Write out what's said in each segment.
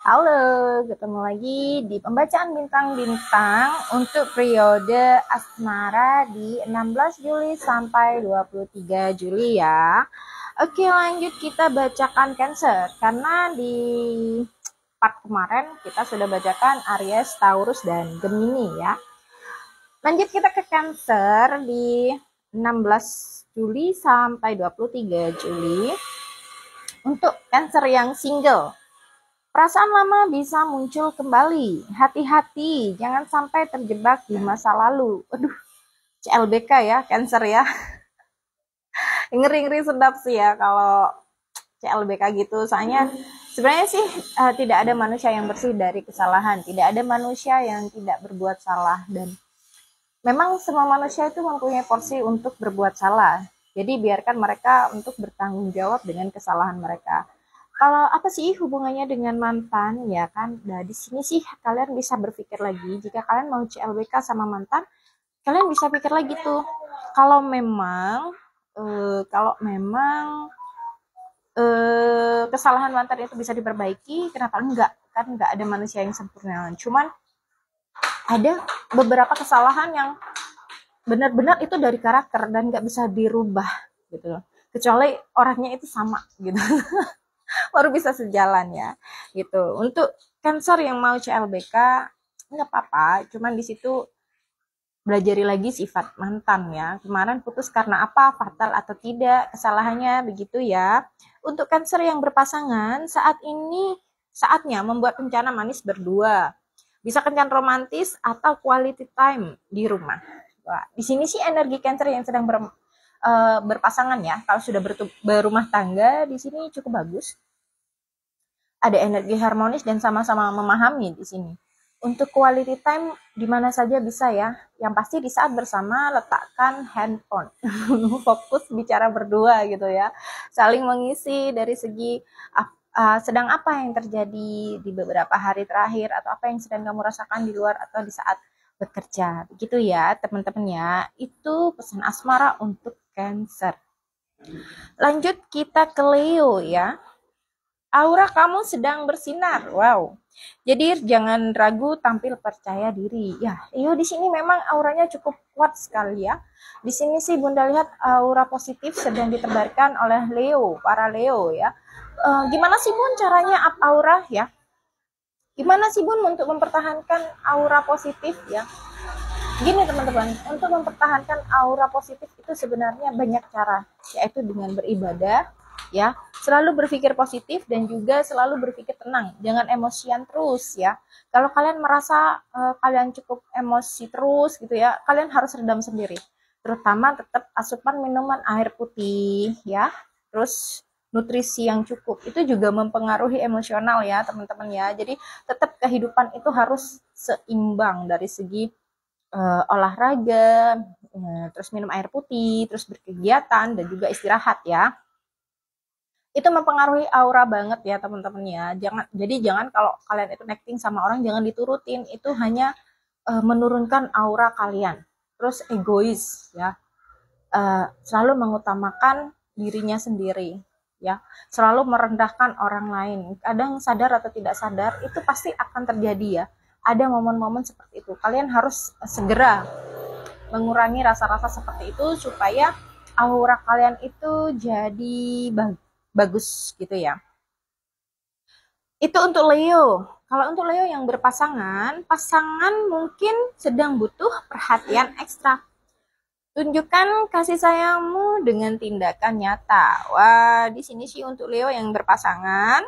Halo, ketemu lagi di pembacaan bintang-bintang untuk periode asmara di 16 Juli sampai 23 Juli ya. Oke, lanjut kita bacakan Cancer. Karena di part kemarin kita sudah bacakan Aries, Taurus, dan Gemini ya. Lanjut kita ke Cancer di 16 Juli sampai 23 Juli. Untuk Cancer yang single, perasaan lama bisa muncul kembali. Hati-hati, jangan sampai terjebak di masa lalu. Aduh, CLBK ya, Cancer ya. Ngeri-ngeri sedap sih ya kalau CLBK gitu. Soalnya sebenarnya sih tidak ada manusia yang bersih dari kesalahan. Tidak ada manusia yang tidak berbuat salah. Dan memang semua manusia itu mempunyai porsi untuk berbuat salah. Jadi biarkan mereka untuk bertanggung jawab dengan kesalahan mereka. Kalau apa sih hubungannya dengan mantan ya kan? Nah, di sini sih kalian bisa berpikir lagi. Jika kalian mau CLBK sama mantan, kalian bisa pikir lagi tuh. Kalau memang kesalahan mantan itu bisa diperbaiki, kenapa enggak? Kan enggak ada manusia yang sempurna. Cuman ada beberapa kesalahan yang benar-benar itu dari karakter dan nggak bisa dirubah gitu loh. Kecuali orangnya itu sama gitu. Baru bisa sejalan ya gitu. Untuk Cancer yang mau CLBK nggak apa-apa, cuman di situ belajari lagi sifat mantan ya. Kemarin putus karena apa, fatal atau tidak, kesalahannya begitu ya. Untuk Cancer yang berpasangan, saat ini saatnya membuat rencana manis berdua. Bisa kencan romantis atau quality time di rumah. Wah, di sini sih energi Cancer yang sedang berpasangan ya. Kalau sudah berumah tangga, di sini cukup bagus. Ada energi harmonis dan sama-sama memahami di sini. Untuk quality time di mana saja bisa ya. Yang pasti di saat bersama letakkan handphone. Fokus bicara berdua gitu ya. Saling mengisi dari segi sedang apa yang terjadi di beberapa hari terakhir atau apa yang sedang kamu rasakan di luar atau di saat bekerja. Begitu ya teman-teman ya. Itu pesan asmara untuk Cancer. Lanjut kita ke Leo ya. Aura kamu sedang bersinar. Wow. Jadi jangan ragu tampil percaya diri. Ya, Leo di sini memang auranya cukup kuat sekali ya. Di sini sih Bunda lihat aura positif sedang ditebarkan oleh Leo, para Leo ya. Gimana sih Bun caranya up aura ya? Gimana sih Bun untuk mempertahankan aura positif ya? Gini teman-teman, untuk mempertahankan aura positif itu sebenarnya banyak cara, yaitu dengan beribadah, ya, selalu berpikir positif dan juga selalu berpikir tenang, jangan emosian terus ya. Kalau kalian merasa kalian cukup emosi terus gitu ya, kalian harus redam sendiri. Terutama tetap asupan minuman air putih ya, terus nutrisi yang cukup itu juga mempengaruhi emosional ya teman-teman ya. Jadi tetap kehidupan itu harus seimbang dari segi olahraga, terus minum air putih, terus berkegiatan dan juga istirahat ya. Itu mempengaruhi aura banget ya teman-teman ya. Jangan kalau kalian itu connecting sama orang jangan diturutin, itu hanya menurunkan aura kalian. Terus egois ya. Selalu mengutamakan dirinya sendiri ya. Selalu merendahkan orang lain. Kadang sadar atau tidak sadar itu pasti akan terjadi ya. Ada momen-momen seperti itu. Kalian harus segera mengurangi rasa-rasa seperti itu supaya aura kalian itu jadi bagus gitu ya. Itu untuk Leo. Kalau untuk Leo yang berpasangan, pasangan mungkin sedang butuh perhatian ekstra. Tunjukkan kasih sayangmu dengan tindakan nyata. Wah, di sini sih untuk Leo yang berpasangan,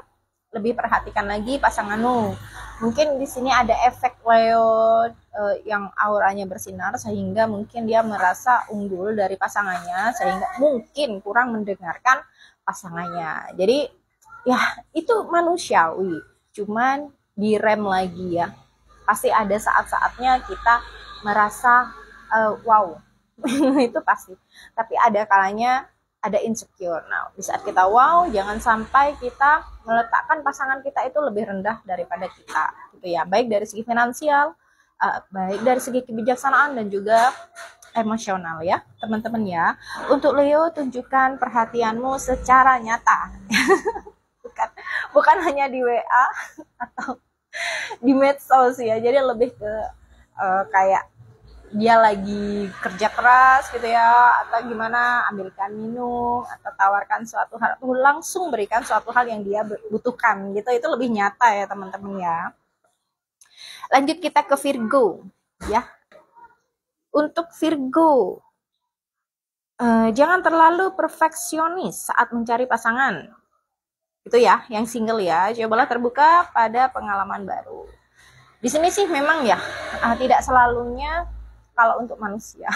lebih perhatikan lagi pasanganmu. Mungkin di sini ada efek Leo yang auranya bersinar sehingga mungkin dia merasa unggul dari pasangannya sehingga mungkin kurang mendengarkan pasangannya. Jadi ya itu manusiawi. Cuman direm lagi ya. Pasti ada saat-saatnya kita merasa wow. Itu pasti. Tapi ada kalanya ada insecure. Nah, di saat kita wow, jangan sampai kita meletakkan pasangan kita itu lebih rendah daripada kita, gitu ya. Baik dari segi finansial, baik dari segi kebijaksanaan dan juga emosional ya, teman-teman ya. Untuk Leo, tunjukkan perhatianmu secara nyata. bukan hanya di WA atau di medsos ya. Jadi lebih ke kayak dia lagi kerja keras gitu ya, atau gimana, ambilkan minum atau tawarkan suatu hal, atau langsung berikan suatu hal yang dia butuhkan gitu. Itu lebih nyata ya teman-teman ya. Lanjut kita ke Virgo ya. Untuk Virgo, jangan terlalu perfeksionis saat mencari pasangan. Itu ya, yang single ya. Cobalah terbuka pada pengalaman baru. Di sini sih memang ya, tidak selalunya kalau untuk manusia.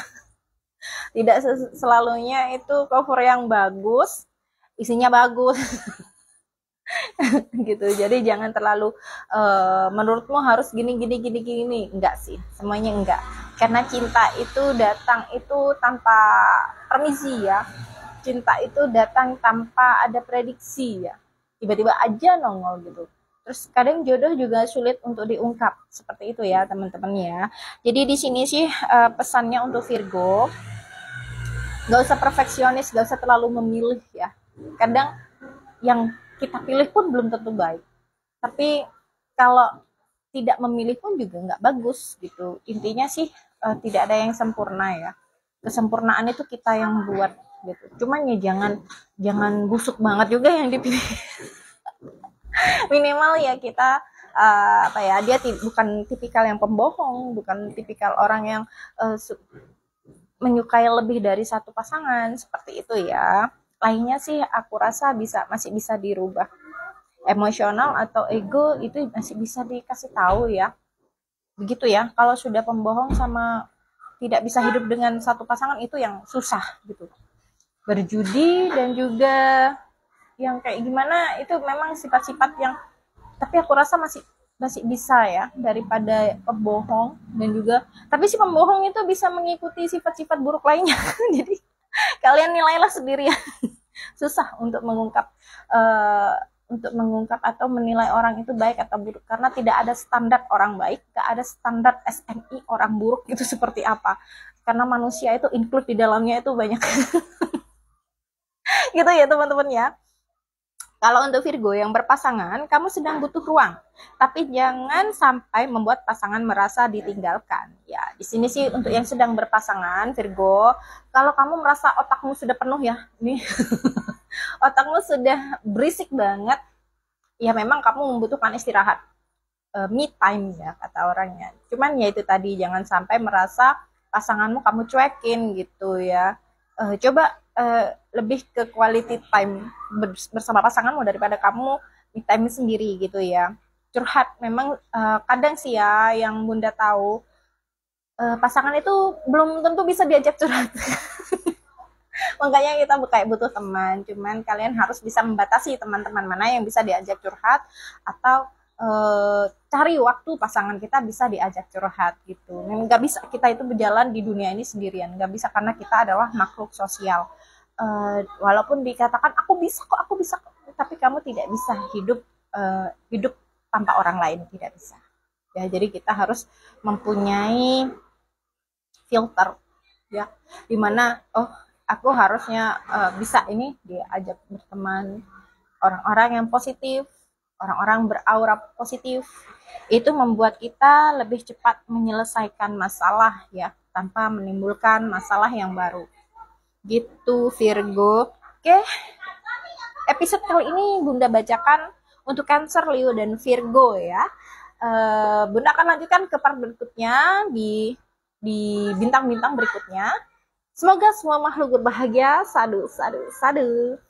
Tidak selalunya itu cover yang bagus, isinya bagus. Gitu. Jadi jangan terlalu menurutmu harus gini. Enggak sih, semuanya enggak. Karena cinta itu datang itu tanpa permisi ya. Cinta itu datang tanpa ada prediksi ya. Tiba-tiba aja nongol gitu. Terus kadang jodoh juga sulit untuk diungkap, seperti itu ya teman-teman ya. Jadi di sini sih pesannya untuk Virgo, gak usah perfeksionis, gak usah terlalu memilih ya. Kadang yang kita pilih pun belum tentu baik. Tapi kalau tidak memilih pun juga nggak bagus gitu. Intinya sih tidak ada yang sempurna ya. Kesempurnaan itu kita yang buat gitu. Cuman ya jangan busuk banget juga yang dipilih. Minimal ya kita dia bukan tipikal yang pembohong, bukan tipikal orang yang menyukai lebih dari satu pasangan, seperti itu ya. Lainnya sih aku rasa masih bisa dirubah. Emosional atau ego itu masih bisa dikasih tahu ya. Begitu ya. Kalau sudah pembohong sama tidak bisa hidup dengan satu pasangan, itu yang susah gitu. Berjudi dan juga yang kayak gimana itu memang sifat-sifat yang, tapi aku rasa masih bisa ya daripada pembohong. Dan juga tapi si pembohong itu bisa mengikuti sifat-sifat buruk lainnya. Jadi kalian nilailah sendiri ya. Susah untuk mengungkap atau menilai orang itu baik atau buruk, karena tidak ada standar orang baik, tidak ada standar SNI orang buruk itu seperti apa, karena manusia itu include di dalamnya itu banyak. Gitu ya teman-teman ya. Kalau untuk Virgo yang berpasangan, kamu sedang butuh ruang, tapi jangan sampai membuat pasangan merasa ditinggalkan. Ya, di sini sih untuk yang sedang berpasangan, Virgo, kalau kamu merasa otakmu sudah penuh ya, nih, otakmu sudah berisik banget, ya memang kamu membutuhkan istirahat, me time ya kata orangnya. Cuman ya itu tadi, jangan sampai merasa pasanganmu kamu cuekin gitu ya. Coba lebih ke quality time bersama pasanganmu daripada kamu me time sendiri gitu ya. Curhat memang kadang sih ya yang Bunda tahu, pasangan itu belum tentu bisa diajak curhat. Makanya kita kayak butuh teman. Cuman kalian harus bisa membatasi teman-teman mana yang bisa diajak curhat, atau cari waktu pasangan kita bisa diajak curhat gitu. Nggak bisa kita itu berjalan di dunia ini sendirian, nggak bisa, karena kita adalah makhluk sosial. Walaupun dikatakan aku bisa kok, tapi kamu tidak bisa hidup tanpa orang lain, tidak bisa ya. Jadi kita harus mempunyai filter ya, dimana aku harusnya bisa ini diajak berteman orang-orang yang positif, orang-orang beraura positif. Itu membuat kita lebih cepat menyelesaikan masalah ya, tanpa menimbulkan masalah yang baru. Gitu Virgo. Oke, episode kali ini Bunda bacakan untuk Cancer, Leo, dan Virgo ya. Bunda akan lanjutkan ke part berikutnya di bintang-bintang berikutnya. Semoga semua makhluk berbahagia. Sadu, sadu, sadu.